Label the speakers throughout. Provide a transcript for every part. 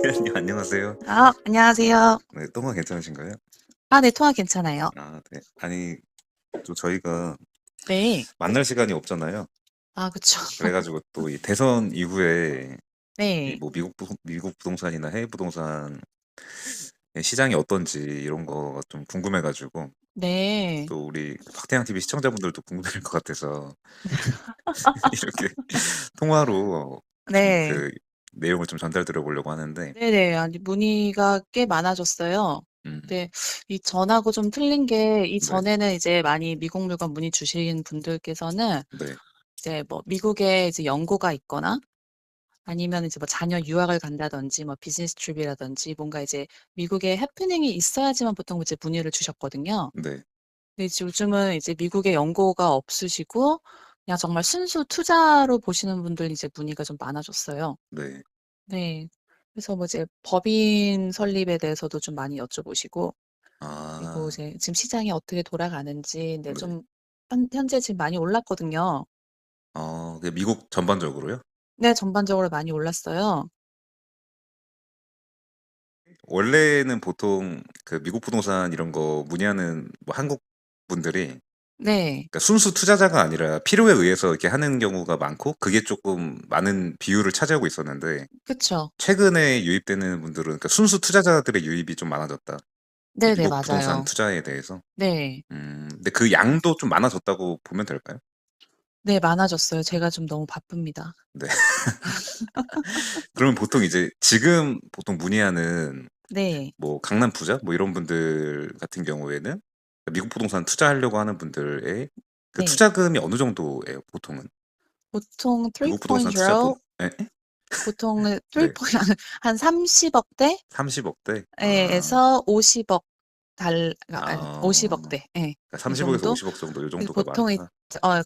Speaker 1: 네, 안녕하세요.
Speaker 2: 안녕하세요.
Speaker 1: 네, 통화 괜찮으신가요?
Speaker 2: 네, 통화 괜찮아요.
Speaker 1: 네. 아니, 또 저희가
Speaker 2: 네.
Speaker 1: 만날 시간이 없잖아요.
Speaker 2: 그쵸.
Speaker 1: 그래가지고 또 이 대선 이후에 이
Speaker 2: 네.
Speaker 1: 뭐 미국 부동산이나 해외 부동산 시장이 어떤지 이런 거가 좀 궁금해가지고
Speaker 2: 네.
Speaker 1: 또 우리 박태양 TV 시청자분들도 궁금할 것 같아서 이렇게 통화로 좀
Speaker 2: 네.
Speaker 1: 그 내용을 좀 전달드려 보려고 하는데,
Speaker 2: 네네. 아니, 문의가 꽤 많아졌어요.
Speaker 1: 음,
Speaker 2: 근데 이 전하고 좀 틀린 게,
Speaker 1: 네,
Speaker 2: 이전에는 이제 많이 미국 물건 문의 주신 분들께서는
Speaker 1: 네,
Speaker 2: 이제 뭐 미국에 이제 연고가 있거나 아니면 이제 뭐 자녀 유학을 간다든지 뭐 비즈니스 트립이라든지 뭔가 이제 미국에 해프닝이 있어야지만 보통 이제 문의를 주셨거든요.
Speaker 1: 네,
Speaker 2: 근데 이제 요즘은 이제 미국에 연고가 없으시고 그냥 정말 순수 투자로 보시는 분들 이제 문의가 좀 많아졌어요.
Speaker 1: 네.
Speaker 2: 네. 그래서 뭐 이제 법인 설립에 대해서도 좀 많이 여쭤보시고, 그리고
Speaker 1: 아,
Speaker 2: 이제 지금 시장이 어떻게 돌아가는지, 근데
Speaker 1: 네.
Speaker 2: 좀 현재 지금 많이 올랐거든요.
Speaker 1: 미국 전반적으로요?
Speaker 2: 네, 전반적으로 많이 올랐어요.
Speaker 1: 원래는 보통 그 미국 부동산 이런 거 문의하는 뭐 한국 분들이
Speaker 2: 네,
Speaker 1: 그러니까 순수 투자자가 아니라 필요에 의해서 이렇게 하는 경우가 많고 그게 조금 많은 비율을 차지하고 있었는데
Speaker 2: 그쵸.
Speaker 1: 최근에 유입되는 분들은 그러니까 순수 투자자들의 유입이 좀 많아졌다. 그
Speaker 2: 네네,
Speaker 1: 미국 부동산
Speaker 2: 맞아요.
Speaker 1: 투자에 대해서.
Speaker 2: 네,
Speaker 1: 근데 그 양도 좀 많아졌다고 보면 될까요?
Speaker 2: 네, 많아졌어요. 제가 좀 너무 바쁩니다.
Speaker 1: 네. 그러면 보통 이제 지금 보통 문의하는
Speaker 2: 네,
Speaker 1: 뭐 강남 부자 뭐 이런 분들 같은 경우에는 미국 부동산 투자하려고 하는 분들의 그
Speaker 2: 네.
Speaker 1: 투자금이 어느 정도예요, 보통은?
Speaker 2: 보통
Speaker 1: 미국 부동산 투자금
Speaker 2: 3.0,
Speaker 1: 에?
Speaker 2: 보통
Speaker 1: 네.
Speaker 2: 3.0, 한 30억대?
Speaker 1: 30억대?
Speaker 2: 에서 50억
Speaker 1: 아,
Speaker 2: 50억대. 예.
Speaker 1: 그러니까
Speaker 2: 이
Speaker 1: 30억에서
Speaker 2: 정도?
Speaker 1: 50억 정도 요
Speaker 2: 그리고
Speaker 1: 정도가
Speaker 2: 보통
Speaker 1: 많다.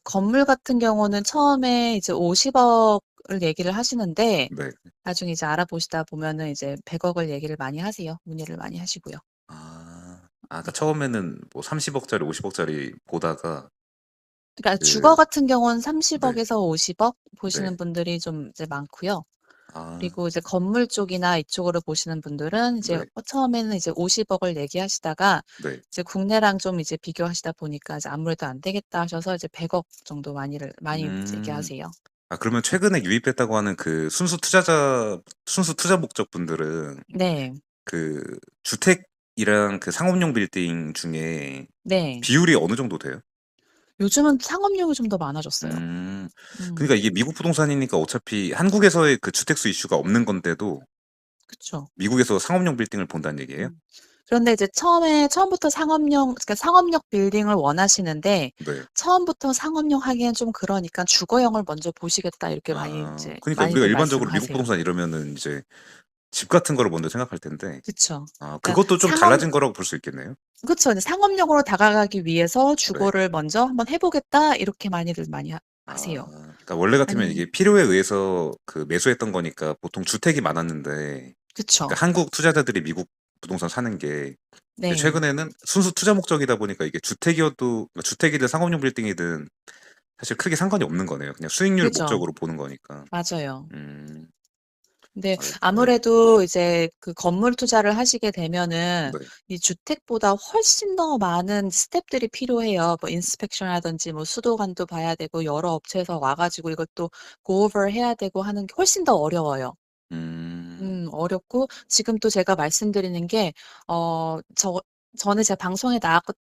Speaker 2: 건물 같은 경우는 처음에 이제 50억을 얘기를 하시는데
Speaker 1: 네.
Speaker 2: 나중에 이제 알아보시다 보면은 이제 100억을 얘기를 많이 하세요. 문의를 많이 하시고요.
Speaker 1: 그러니까
Speaker 2: 네.
Speaker 1: 처음에는 뭐 30억짜리, 50억짜리 보다가
Speaker 2: 그러니까 주거
Speaker 1: 그
Speaker 2: 같은 경우는
Speaker 1: 네.
Speaker 2: 30억에서 50억
Speaker 1: 네.
Speaker 2: 보시는 분들이 좀 이제 많고요.
Speaker 1: 아,
Speaker 2: 그리고 이제 건물 쪽이나 이쪽으로 보시는 분들은 이제
Speaker 1: 네.
Speaker 2: 처음에는 이제 50억을 얘기하시다가
Speaker 1: 네.
Speaker 2: 이제 국내랑 좀 이제 비교하시다 보니까 이제 아무래도 안 되겠다 하셔서 이제 100억 정도 많이
Speaker 1: 음.
Speaker 2: 얘기하세요.
Speaker 1: 그러면 최근에 유입됐다고 하는 그 순수 투자 목적 분들은
Speaker 2: 네,
Speaker 1: 그 주택이랑 그 상업용 빌딩 중에
Speaker 2: 네.
Speaker 1: 비율이 어느 정도 돼요?
Speaker 2: 요즘은 상업용이 좀 더 많아졌어요.
Speaker 1: 음.
Speaker 2: 음,
Speaker 1: 그러니까 이게 미국 부동산이니까 어차피 한국에서의 그 주택수 이슈가 없는 건데도
Speaker 2: 그쵸.
Speaker 1: 미국에서 상업용 빌딩을 본다는 얘기예요?
Speaker 2: 음. 그런데 이제 처음부터 그러니까 상업용 빌딩을 원하시는데
Speaker 1: 네.
Speaker 2: 처음부터 상업용 하기엔 좀 그러니까 주거용을 먼저 보시겠다 이렇게
Speaker 1: 그러니까 우리가
Speaker 2: 많이들
Speaker 1: 일반적으로 미국
Speaker 2: 말씀하세요.
Speaker 1: 부동산 이러면은 이제 집 같은 거를 먼저 생각할 텐데
Speaker 2: 그쵸. 그러니까
Speaker 1: 그것도 좀 달라진 거라고 볼 수 있겠네요.
Speaker 2: 그쵸. 이제 상업용으로 다가가기 위해서
Speaker 1: 네.
Speaker 2: 주거를 먼저 한번 해보겠다 이렇게 많이들 많이 하세요.
Speaker 1: 그러니까 원래 같으면
Speaker 2: 아니면
Speaker 1: 이게 필요에 의해서 그 매수했던 거니까 보통 주택이 많았는데
Speaker 2: 그쵸.
Speaker 1: 그러니까 한국 투자자들이 미국 부동산 사는 게 이제
Speaker 2: 네,
Speaker 1: 최근에는 순수 투자 목적이다 보니까 이게 주택이어도 그러니까 주택이든 상업용 빌딩이든 사실 크게 상관이 없는 거네요. 그냥 수익률
Speaker 2: 그죠.
Speaker 1: 목적으로 보는 거니까.
Speaker 2: 맞아요.
Speaker 1: 음,
Speaker 2: 근데
Speaker 1: 네,
Speaker 2: 아무래도 이제 그 건물 투자를 하시게 되면은
Speaker 1: 네,
Speaker 2: 이 주택보다 훨씬 더 많은 스텝들이 필요해요. 뭐 인스펙션이라든지 뭐 수도관도 봐야 되고 여러 업체에서 와가지고 이것도 go over 해야 되고 하는 게 훨씬 더 어려워요. 어렵고, 지금 또 제가 말씀드리는 게, 어, 저, 전에 제가 방송에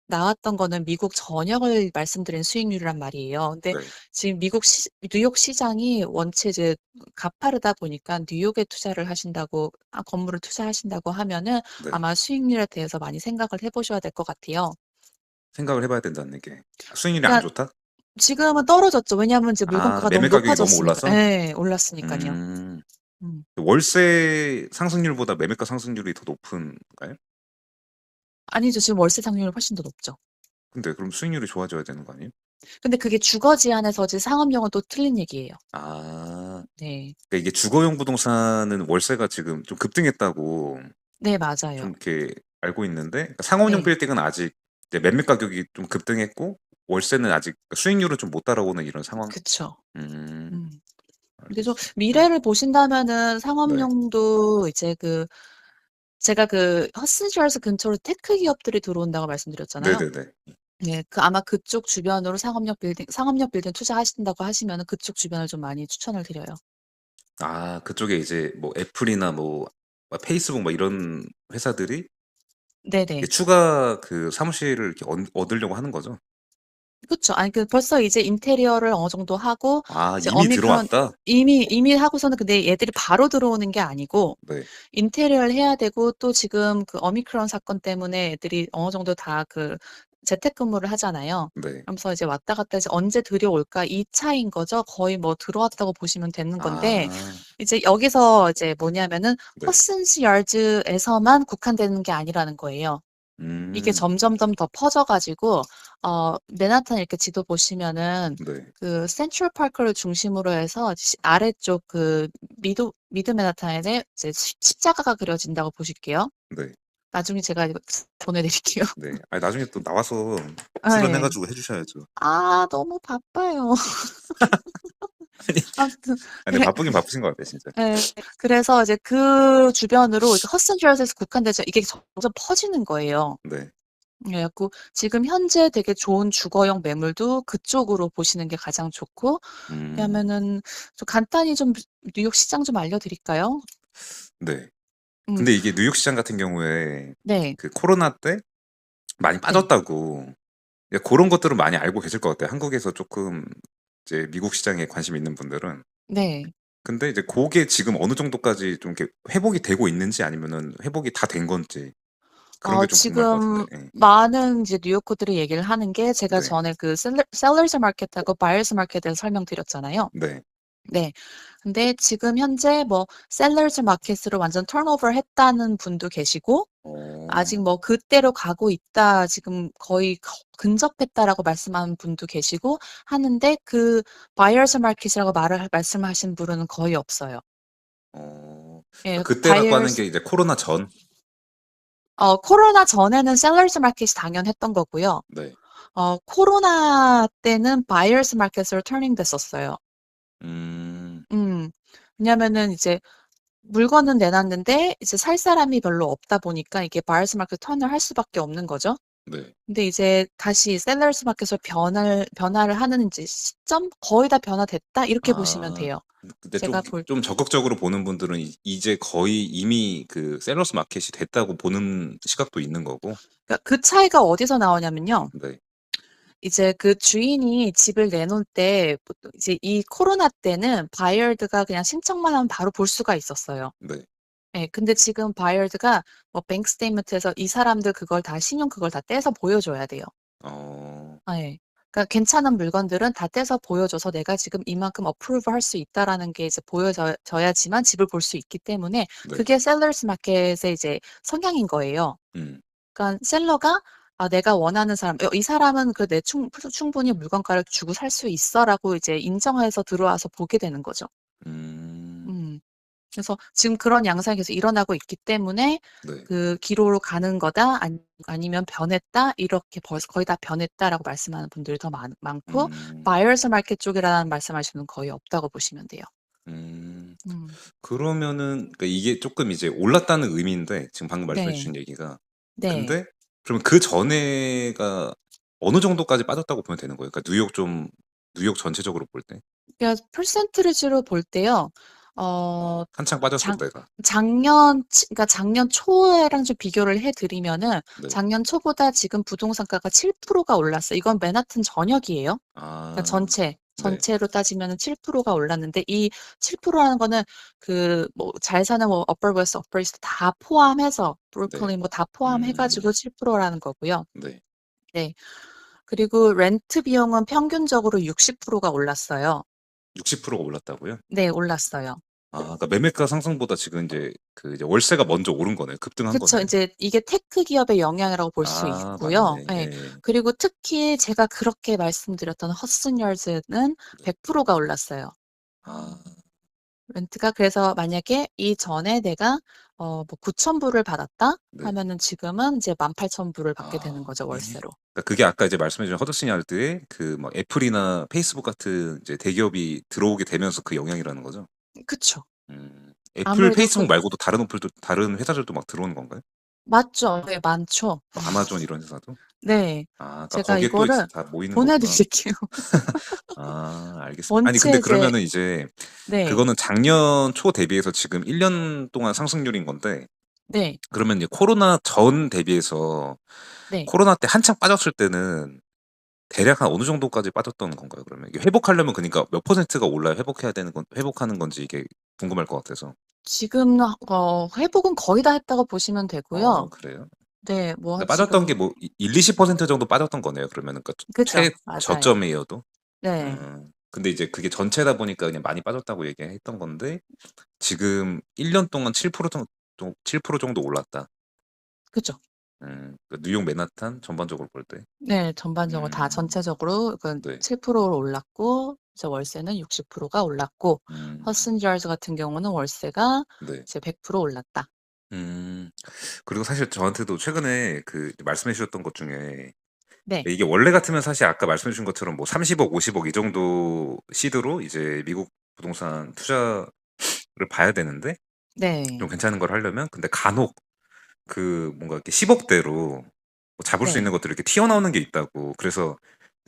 Speaker 2: 나왔던 거는 미국 전역을 말씀드린 수익률이란 말이에요. 근데
Speaker 1: 네,
Speaker 2: 지금 뉴욕 시장이 원체 이제 가파르다 보니까 뉴욕에 투자를 하신다고, 건물을 투자하신다고 하면은
Speaker 1: 네.
Speaker 2: 아마 수익률에 대해서 많이 생각을 해보셔야 될 것 같아요.
Speaker 1: 생각을 해봐야 된다는 게 수익률이 안
Speaker 2: 그러니까
Speaker 1: 좋다?
Speaker 2: 지금은 떨어졌죠. 왜냐하면 이제 물건가가 너무
Speaker 1: 매매 가격이 너무
Speaker 2: 높아졌으니까.
Speaker 1: 올라서?
Speaker 2: 네, 올랐으니까요.
Speaker 1: 음,
Speaker 2: 음.
Speaker 1: 월세 상승률보다 매매가 상승률이 더 높은가요?
Speaker 2: 아니죠. 지금 월세 상률이 훨씬 더 높죠.
Speaker 1: 근데 그럼 수익률이 좋아져야 되는 거 아니에요?
Speaker 2: 근데 그게 주거 제한에서지 상업용은 또 틀린 얘기예요.
Speaker 1: 아,
Speaker 2: 네.
Speaker 1: 그러니까 이게 주거용 부동산은 월세가 지금 좀 급등했다고
Speaker 2: 네,
Speaker 1: 좀
Speaker 2: 맞아요.
Speaker 1: 이렇게 알고 있는데 그러니까 상업용
Speaker 2: 네.
Speaker 1: 빌딩은 아직 이제 매매 가격이 좀 급등했고 월세는 아직 수익률은 좀 못 따라오는 이런 상황.
Speaker 2: 그쵸.
Speaker 1: 음,
Speaker 2: 음. 근데 좀
Speaker 1: 네.
Speaker 2: 미래를 보신다면은
Speaker 1: 네.
Speaker 2: 상업용도 이제 제가 허슨실스 근처로 테크 기업들이 들어온다고 말씀드렸잖아요.
Speaker 1: 네네네.
Speaker 2: 네. 아마 그쪽 주변으로 상업역 빌딩 투자하신다고 하시면은 그쪽 주변을 좀 많이 추천을 드려요.
Speaker 1: 아 그쪽에 이제 뭐 애플이나 뭐 페이스북 뭐 이런 회사들이 이게
Speaker 2: 네네.
Speaker 1: 추가 그 사무실을 이렇게 얻으려고 하는 거죠?
Speaker 2: 그쵸. 아니 벌써 이제 인테리어를 어느 정도 하고
Speaker 1: 아
Speaker 2: 이제
Speaker 1: 이미
Speaker 2: 오미크론
Speaker 1: 들어왔다?
Speaker 2: 이미 하고서는 근데 얘들이 바로 들어오는 게 아니고
Speaker 1: 네.
Speaker 2: 인테리어를 해야 되고 또 지금 오미크론 사건 때문에 애들이 어느 정도 다 재택근무를 하잖아요.
Speaker 1: 네.
Speaker 2: 그러면서 이제 왔다 갔다 해서 언제 들여올까 이 차이인 거죠. 거의 뭐 들어왔다고 보시면 되는 건데
Speaker 1: 아
Speaker 2: 이제 여기서 이제 뭐냐면은
Speaker 1: 네.
Speaker 2: 허슨스 yards에서만 국한되는 게 아니라는 거예요. 이게
Speaker 1: 음
Speaker 2: 점점점 더 퍼져 가지고 맨하탄 이렇게 지도 보시면은
Speaker 1: 네.
Speaker 2: 센트럴 파크를 중심으로 해서 아래쪽 미드 맨하탄에 이제 십자가가 그려진다고 보실게요.
Speaker 1: 네.
Speaker 2: 나중에 제가 이거 보내 드릴게요.
Speaker 1: 네. 아니 나중에 또 나와서 수련해
Speaker 2: 예.
Speaker 1: 가지고 해 주셔야죠.
Speaker 2: 아 너무 바빠요.
Speaker 1: 아니
Speaker 2: 아무튼
Speaker 1: 근데
Speaker 2: 그래
Speaker 1: 바쁘긴 바쁘신 것 같아요 진짜.
Speaker 2: 예. 그래서 이제 그 주변으로 이렇게 허슨젤스에서 국한돼서 이게 점점 퍼지는 거예요.
Speaker 1: 네.
Speaker 2: 그래 갖고 지금 현재 되게 좋은 주거용 매물도 그쪽으로 보시는 게 가장 좋고
Speaker 1: 음
Speaker 2: 왜냐하면은 좀 간단히 좀 뉴욕 시장 좀 알려 드릴까요?
Speaker 1: 네.
Speaker 2: 음
Speaker 1: 근데 이게 뉴욕 시장 같은 경우에
Speaker 2: 네.
Speaker 1: 그 코로나 때 많이
Speaker 2: 네.
Speaker 1: 빠졌다고 예 고런 것들은 많이 알고 계실 것 같아요. 한국에서 쪼끔 이제 미국 시장에 관심이 있는 분들은.
Speaker 2: 네.
Speaker 1: 근데 이제 고게 지금 어느 정도까지 좀 이렇게 회복이 되고 있는지 아니면은 회복이 다 된 건지 그런 게 좀 궁금할 것 같은데.
Speaker 2: 지금
Speaker 1: 예.
Speaker 2: 많은 이제 뉴요커들이 얘기를 하는 게 제가
Speaker 1: 네.
Speaker 2: 전에 셀러스 마켓하고 바이어스 마켓에 대해서 설명드렸잖아요.
Speaker 1: 네.
Speaker 2: 네. 근데 지금 현재 뭐 셀러스 마켓으로 완전 턴오버를 했다는 분도 계시고 아직
Speaker 1: 어.
Speaker 2: 뭐 그때로 가고 있다. 지금 거의 근접했다라고 말씀하는 분도 계시고 하는데 바이어스 마켓이라고 말씀하신 분은 거의 없어요. 예.
Speaker 1: 그때라고 하는
Speaker 2: 바이어스
Speaker 1: 게 이제 코로나 전?
Speaker 2: 코로나 전에는 셀러스 마켓이 당연했던 거고요.
Speaker 1: 네.
Speaker 2: 코로나 때는 바이어스 마켓으로 터닝 됐었어요.
Speaker 1: 음.
Speaker 2: 음. 왜냐면은 이제 물건은 내놨는데 이제 살 사람이 별로 없다 보니까 이게 바이어스 마켓 턴을 할 수밖에 없는 거죠.
Speaker 1: 네.
Speaker 2: 근데 이제 다시 셀러스 마켓으로 변화를 하는 이제 시점? 거의 다 변화됐다 이렇게 보시면
Speaker 1: 아.
Speaker 2: 돼요.
Speaker 1: 근데
Speaker 2: 제가 볼
Speaker 1: 좀 적극적으로 보는 분들은 이제 거의 이미 그 셀러스 마켓이 됐다고 보는 시각도 있는 거고.
Speaker 2: 그러니까 그 차이가 어디서 나오냐면요.
Speaker 1: 네.
Speaker 2: 이제 그 주인이 집을 내놓을 때 보통 이제 이 코로나 때는 바이어드가 그냥 신청만 하면 바로 볼 수가 있었어요.
Speaker 1: 네.
Speaker 2: 예. 근데 지금 바이어드가 뭐 뱅크 스테이트먼트에서 이 사람들 신용 그걸 다 떼서 보여줘야 돼요.
Speaker 1: 어.
Speaker 2: 예. 그러니까 괜찮은 물건들은 다 떼서 보여줘서 내가 지금 이만큼 어프루브 할 수 있다라는 게 이제 보여져야지만 집을 볼 수 있기 때문에
Speaker 1: 네.
Speaker 2: 그게 셀러스 마켓의 이제 성향인 거예요.
Speaker 1: 음.
Speaker 2: 그러니까 셀러가 내가 원하는 사람 이 사람은 내 충분히 물건가를 주고 살 수 있어."라고 이제 인정해서 들어와서 보게 되는 거죠.
Speaker 1: 음.
Speaker 2: 음. 그래서 지금 그런 양상이 계속 일어나고 있기 때문에
Speaker 1: 네.
Speaker 2: 기로로 가는 거다 아니면 변했다 이렇게 벌써 거의 다 변했다라고 말씀하는 분들이 더 많고
Speaker 1: 음.
Speaker 2: 바이어스 마켓 쪽이라는 말씀하시는 분 거의 없다고 보시면 돼요.
Speaker 1: 음.
Speaker 2: 음.
Speaker 1: 그러면은 그러니까 이게 쪼끔 이제 올랐다는 의미인데 지금 방금 말씀해
Speaker 2: 네.
Speaker 1: 주신 얘기가.
Speaker 2: 네.
Speaker 1: 근데 그러면 그전에가 어느 정도까지 빠졌다고 보면 되는 거예요? 그러니까 뉴욕 전체적으로 볼 때?
Speaker 2: 그러니까 퍼센티지로 볼 때요. 어
Speaker 1: 한창 빠졌을
Speaker 2: 작
Speaker 1: 때가.
Speaker 2: 그러니까 작년 초에랑 좀 비교를 해 드리면은
Speaker 1: 네.
Speaker 2: 작년 초보다 지금 부동산가가 7%가 올랐어요. 이건 맨하튼 전역이에요. 그러니까
Speaker 1: 아. 네.
Speaker 2: 전체로 따지면은 7%가 올랐는데 이 7%라는 거는 뭐 잘 사는 뭐 어퍼 웨스트, 어퍼 이스트 다 포함해서
Speaker 1: 네.
Speaker 2: 브루클린 뭐 다 포함해 가지고
Speaker 1: 음.
Speaker 2: 7%라는 거고요.
Speaker 1: 네.
Speaker 2: 네. 그리고 렌트 비용은 평균적으로 60%가 올랐어요.
Speaker 1: 60%가 올랐다고요?
Speaker 2: 네, 올랐어요.
Speaker 1: 그러니까 매매가 상승보다 지금 인제 이제 월세가 먼저 오른 거네요. 급등한
Speaker 2: 그쵸.
Speaker 1: 거네요.
Speaker 2: 인제 이게 테크 기업의 영향이라고 볼 수 있고요.
Speaker 1: 맞네.
Speaker 2: 예.
Speaker 1: 예.
Speaker 2: 그리고 특히 제가 그렇게 말씀드렸던 허슨 yards는
Speaker 1: 네.
Speaker 2: 100%가 올랐어요.
Speaker 1: 아
Speaker 2: 렌트가 그래서 만약에 이전에 내가 뭐 9,000불을 받았다
Speaker 1: 네.
Speaker 2: 하면은 지금은 이제 18,000불을 받게 되는
Speaker 1: 아.
Speaker 2: 거죠, 월세로.
Speaker 1: 그러니까 그게 아까 이제 말씀해 주신 허드슨 야드에 그 뭐 애플이나 페이스북 같은 이제 대기업이 들어오게 되면서 그 영향이라는 거죠?
Speaker 2: 그쵸.
Speaker 1: 애플,
Speaker 2: 아무래도
Speaker 1: 페이스북 말고도 다른 어플도 다른 회사들도 막 들어오는 건가요?
Speaker 2: 맞죠. 네, 많죠.
Speaker 1: 뭐 아마존 이런 회사도?
Speaker 2: 네.
Speaker 1: 아 그러니까
Speaker 2: 제가
Speaker 1: 거기에 또 이제
Speaker 2: 이거를
Speaker 1: 다 모이는 거구나.
Speaker 2: 보내드릴게요.
Speaker 1: 아 알겠습니다. 아니
Speaker 2: 원체
Speaker 1: 근데
Speaker 2: 이제
Speaker 1: 그러면은 이제
Speaker 2: 네.
Speaker 1: 그거는 작년 초 대비해서 지금 1년 동안 상승률인 건데
Speaker 2: 네.
Speaker 1: 그러면 이제 코로나 전 대비해서
Speaker 2: 네.
Speaker 1: 코로나 때 한창 빠졌을 때는 대략 한 어느 정도까지 빠졌던 건가요 그러면? 이게 회복하려면 그니까 몇 퍼센트가 올라야 회복해야 되는 건 회복하는 건지 이게 궁금할 것 같아서.
Speaker 2: 지금 회복은 거의 다 했다고 보시면 되고요.
Speaker 1: 그래요?
Speaker 2: 네. 뭐
Speaker 1: 그러니까 빠졌던 게
Speaker 2: 지금
Speaker 1: 뭐 1-20% 정도 빠졌던 거네요 그러면은 그러니까
Speaker 2: 그죠. 맞아요.
Speaker 1: 최저점이어도?
Speaker 2: 네.
Speaker 1: 근데 이제 그게 전체다 보니까 그냥 많이 빠졌다고 얘기했던 건데 지금 1년 동안 7% 정도 올랐다.
Speaker 2: 그죠.
Speaker 1: 그 뉴욕 맨하탄 전반적으로 볼 때.
Speaker 2: 네. 전반적으로 다
Speaker 1: 음.
Speaker 2: 전체적으로
Speaker 1: 네.
Speaker 2: 7% 올랐고 이제 월세는 60%가 올랐고
Speaker 1: 음.
Speaker 2: 허슨 yards 같은 경우는 월세가
Speaker 1: 네.
Speaker 2: 이제 100% 올랐다.
Speaker 1: 음. 그리고 사실 저한테도 최근에 그 말씀해 주셨던 것 중에
Speaker 2: 네.
Speaker 1: 이게 원래 같으면 사실 아까 말씀해 주신 것처럼 뭐 30억, 50억 이 정도 시드로 이제 미국 부동산 투자를 봐야 되는데 좀
Speaker 2: 네.
Speaker 1: 괜찮은 걸 하려면 근데 간혹 그 뭔가 이렇게 10억 대로 뭐 잡을 수
Speaker 2: 네.
Speaker 1: 있는 것들이 이렇게 튀어나오는 게 있다고. 그래서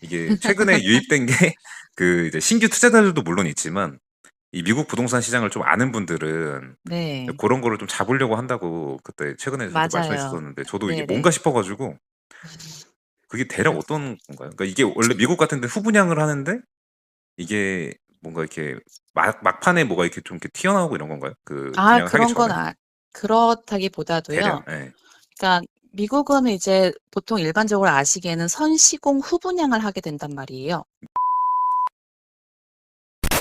Speaker 1: 이게 최근에 유입된 게 그 이제 신규 투자자들도 물론 있지만 이 미국 부동산 시장을 좀 아는 분들은
Speaker 2: 네.
Speaker 1: 고런 거를 좀 잡으려고 한다고 그때 최근에 저도 말씀해
Speaker 2: 맞아요.
Speaker 1: 주셨었는데 저도 이게 뭔가
Speaker 2: 네네.
Speaker 1: 싶어 가지고 그게 대략
Speaker 2: 맞
Speaker 1: 어떤 건가요? 그러니까 이게 원래 미국 같은 데 후분양을 하는데 이게 뭔가 이렇게 막판에 뭐가 이렇게 좀 이렇게 튀어나오고 이런 건가요? 그 분양을 하기
Speaker 2: 그런 건
Speaker 1: 전에?
Speaker 2: 그렇다기보다도요.
Speaker 1: 대략 예.
Speaker 2: 그러니까 미국은 이제 보통 일반적으로 아시기에는 선시공 후분양을 하게 된단 말이에요.